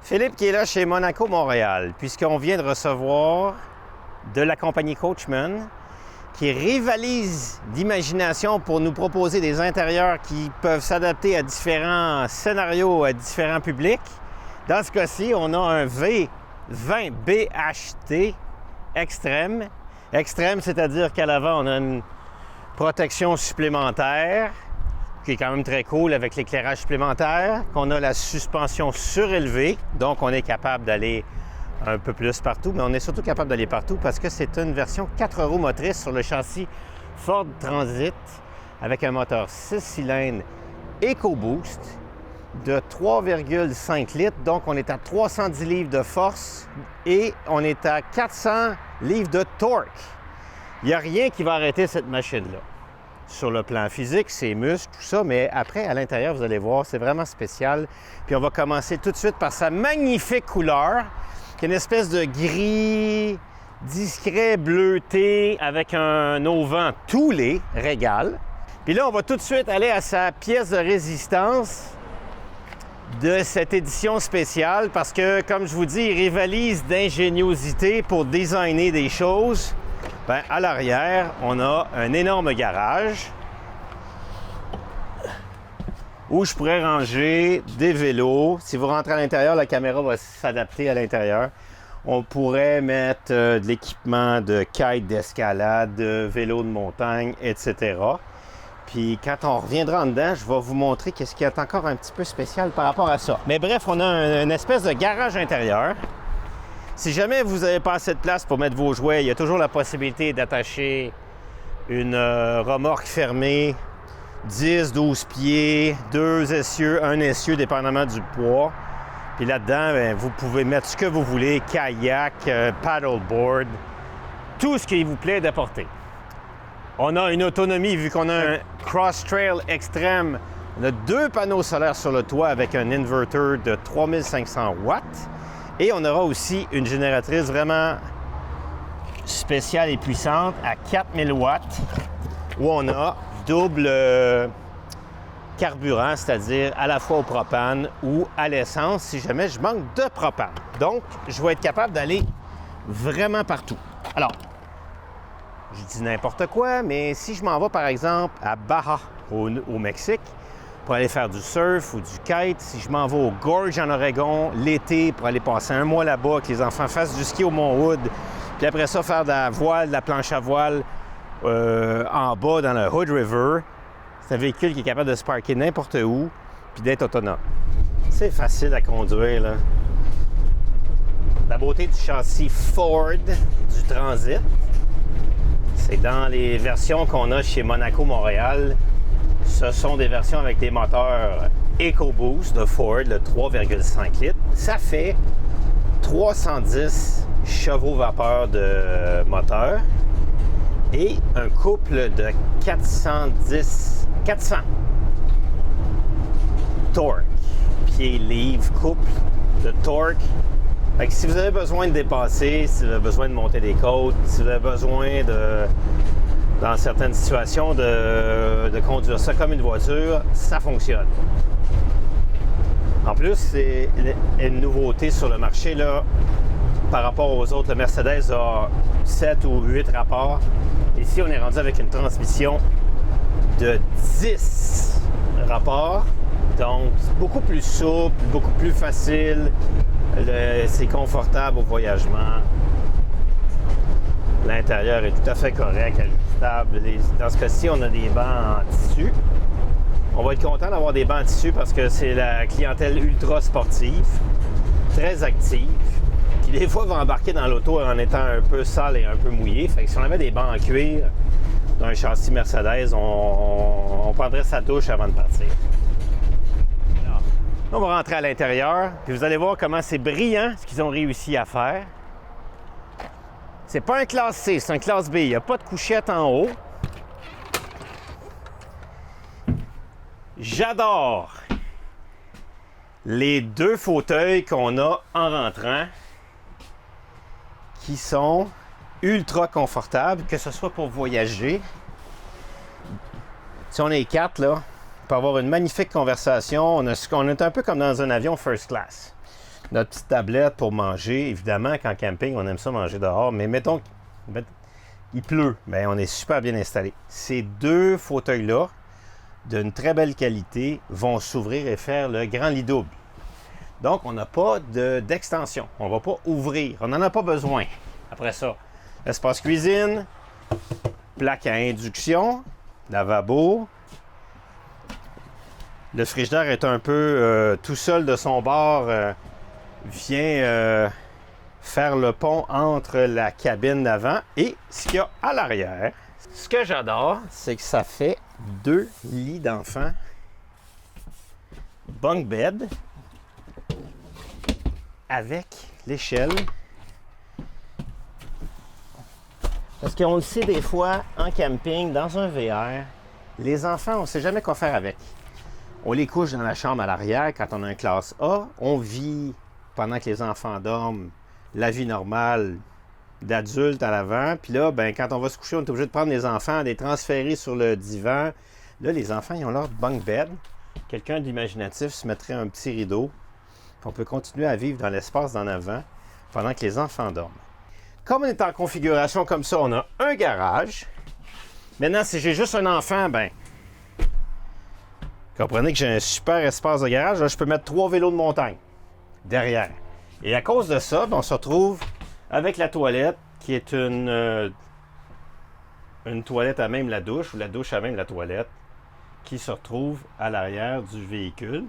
Philippe qui est là chez Monaco Montréal, puisqu'on vient de recevoir de la compagnie Coachman qui rivalise d'imagination pour nous proposer des intérieurs qui peuvent s'adapter à différents scénarios, à différents publics. Dans ce cas-ci, on a un V20 BHT extrême. Extrême, c'est-à-dire qu'à l'avant, on a une protection supplémentaire qui est quand même très cool avec l'éclairage supplémentaire, qu'on a la suspension surélevée, donc on est capable d'aller un peu plus partout, mais on est surtout capable d'aller partout parce que c'est une version 4 roues motrices sur le châssis Ford Transit avec un moteur 6 cylindres EcoBoost de 3,5 litres, donc on est à 310 livres de force et on est à 400 livres de torque. Il n'y a rien qui va arrêter cette machine-là. Sur le plan physique, ses muscles, tout ça, mais après, à l'intérieur, vous allez voir, c'est vraiment spécial. Puis on va commencer tout de suite par sa magnifique couleur, qui est une espèce de gris discret bleuté avec un auvent tout lait, régal. Puis là, on va tout de suite aller à sa pièce de résistance de cette édition spéciale parce que, comme je vous dis, il rivalise d'ingéniosité pour designer des choses. Bien, à l'arrière, on a un énorme garage où je pourrais ranger des vélos. Si vous rentrez à l'intérieur, la caméra va s'adapter à l'intérieur. On pourrait mettre de l'équipement de kite, d'escalade, de vélo de montagne, etc. Puis quand on reviendra en dedans, je vais vous montrer qu'est-ce qui est encore un petit peu spécial par rapport à ça. Mais bref, on a une espèce de garage intérieur. Si jamais vous n'avez pas assez de place pour mettre vos jouets, il y a toujours la possibilité d'attacher une remorque fermée, 10, 12 pieds, 2 essieux, un essieu, dépendamment du poids. Puis là-dedans, bien, vous pouvez mettre ce que vous voulez, kayak, paddleboard, tout ce qui vous plaît d'apporter. On a une autonomie, vu qu'on a un cross-trail extrême. On a 2 panneaux solaires sur le toit avec un inverter de 3500 watts. Et on aura aussi une génératrice vraiment spéciale et puissante à 4000 watts où on a double carburant, c'est-à-dire à la fois au propane ou à l'essence si jamais je manque de propane. Donc, je vais être capable d'aller vraiment partout. Alors, je dis n'importe quoi, mais si je m'en vais par exemple à Baja au Mexique, pour aller faire du surf ou du kite, si je m'en vais aux Gorges en Oregon l'été pour aller passer un mois là-bas, que les enfants fassent du ski au Mont-Hood, puis après ça, faire de la voile, de la planche à voile en bas dans le Hood River, c'est un véhicule qui est capable de se parker n'importe où puis d'être autonome. C'est facile à conduire, là. La beauté du châssis Ford du Transit, c'est dans les versions qu'on a chez Monaco Montréal. Ce sont des versions avec des moteurs EcoBoost de Ford, le 3,5 litres. Ça fait 310 chevaux vapeur de moteur et un couple de 400 torque, pied-livre, couple de torque. Fait que si vous avez besoin de dépasser, si vous avez besoin de monter des côtes, si vous avez besoin de... dans certaines situations, de conduire ça comme une voiture, ça fonctionne. En plus, c'est une nouveauté sur le marché, là, par rapport aux autres. Le Mercedes a 7 ou 8 rapports. Ici, on est rendu avec une transmission de 10 rapports. Donc, c'est beaucoup plus souple, beaucoup plus facile. C'est confortable au voyagement. L'intérieur est tout à fait correct, ajustable. Dans ce cas-ci, on a des bancs en tissu. On va être content d'avoir des bancs en tissu parce que c'est la clientèle ultra sportive, très active, qui des fois va embarquer dans l'auto en étant un peu sale et un peu mouillé. Fait que si on avait des bancs en cuir d'un châssis Mercedes, on prendrait sa douche avant de partir. Alors, on va rentrer à l'intérieur, puis vous allez voir comment c'est brillant ce qu'ils ont réussi à faire. C'est pas un classe C, c'est un classe B. Il n'y a pas de couchette en haut. J'adore les 2 fauteuils qu'on a en rentrant qui sont ultra confortables, que ce soit pour voyager. Si on est 4, là, on peut avoir une magnifique conversation. On est un peu comme dans un avion first class. notre petite tablette pour manger. Évidemment qu'en camping, on aime ça manger dehors, mais mettons il pleut, bien, on est super bien installé. Ces deux fauteuils-là, d'une très belle qualité, vont s'ouvrir et faire le grand lit double. Donc, on n'a pas d'extension. On ne va pas ouvrir. On n'en a pas besoin. Après ça, espace cuisine, plaque à induction, lavabo. Le frigidaire est un peu tout seul de son bord, vient faire le pont entre la cabine d'avant et ce qu'il y a à l'arrière. Ce que j'adore, c'est que ça fait 2 lits d'enfants bunk bed avec l'échelle. Parce qu'on le sait des fois, en camping, dans un VR, les enfants, on ne sait jamais quoi faire avec. On les couche dans la chambre à l'arrière quand on a un classe A. On vit, pendant que les enfants dorment, la vie normale d'adulte à l'avant. Puis là, ben, quand on va se coucher, on est obligé de prendre les enfants, les transférer sur le divan. Là, les enfants, ils ont leur bunk bed. Quelqu'un d'imaginatif se mettrait un petit rideau. Puis on peut continuer à vivre dans l'espace d'en avant pendant que les enfants dorment. Comme on est en configuration comme ça, on a un garage. Maintenant, si j'ai juste un enfant, ben, comprenez que j'ai un super espace de garage. Là, je peux mettre 3 vélos de montagne derrière. Et à cause de ça, ben, on se retrouve avec la toilette qui est une toilette à même la douche ou la douche à même la toilette qui se retrouve à l'arrière du véhicule.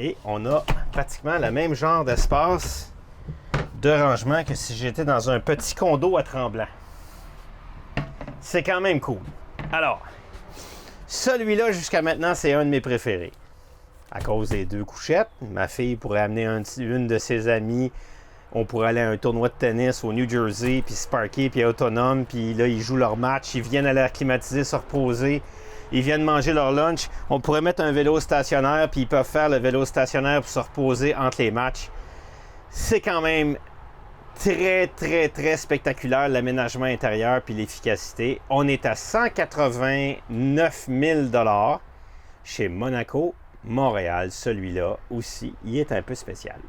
Et on a pratiquement le même genre d'espace de rangement que si j'étais dans un petit condo à Tremblant. C'est quand même cool. Alors, celui-là, jusqu'à maintenant, c'est un de mes préférés. À cause des 2 couchettes, ma fille pourrait amener une de ses amies. On pourrait aller à un tournoi de tennis au New Jersey, puis se parker, puis être autonome, puis là, ils jouent leur match, ils viennent à l'air climatisé, se reposer, ils viennent manger leur lunch. On pourrait mettre un vélo stationnaire, puis ils peuvent faire le vélo stationnaire pour se reposer entre les matchs. C'est quand même très, très, très spectaculaire, l'aménagement intérieur puis l'efficacité. On est à 189 000 $ chez Monaco, Montréal. Celui-là aussi, il est un peu spécial.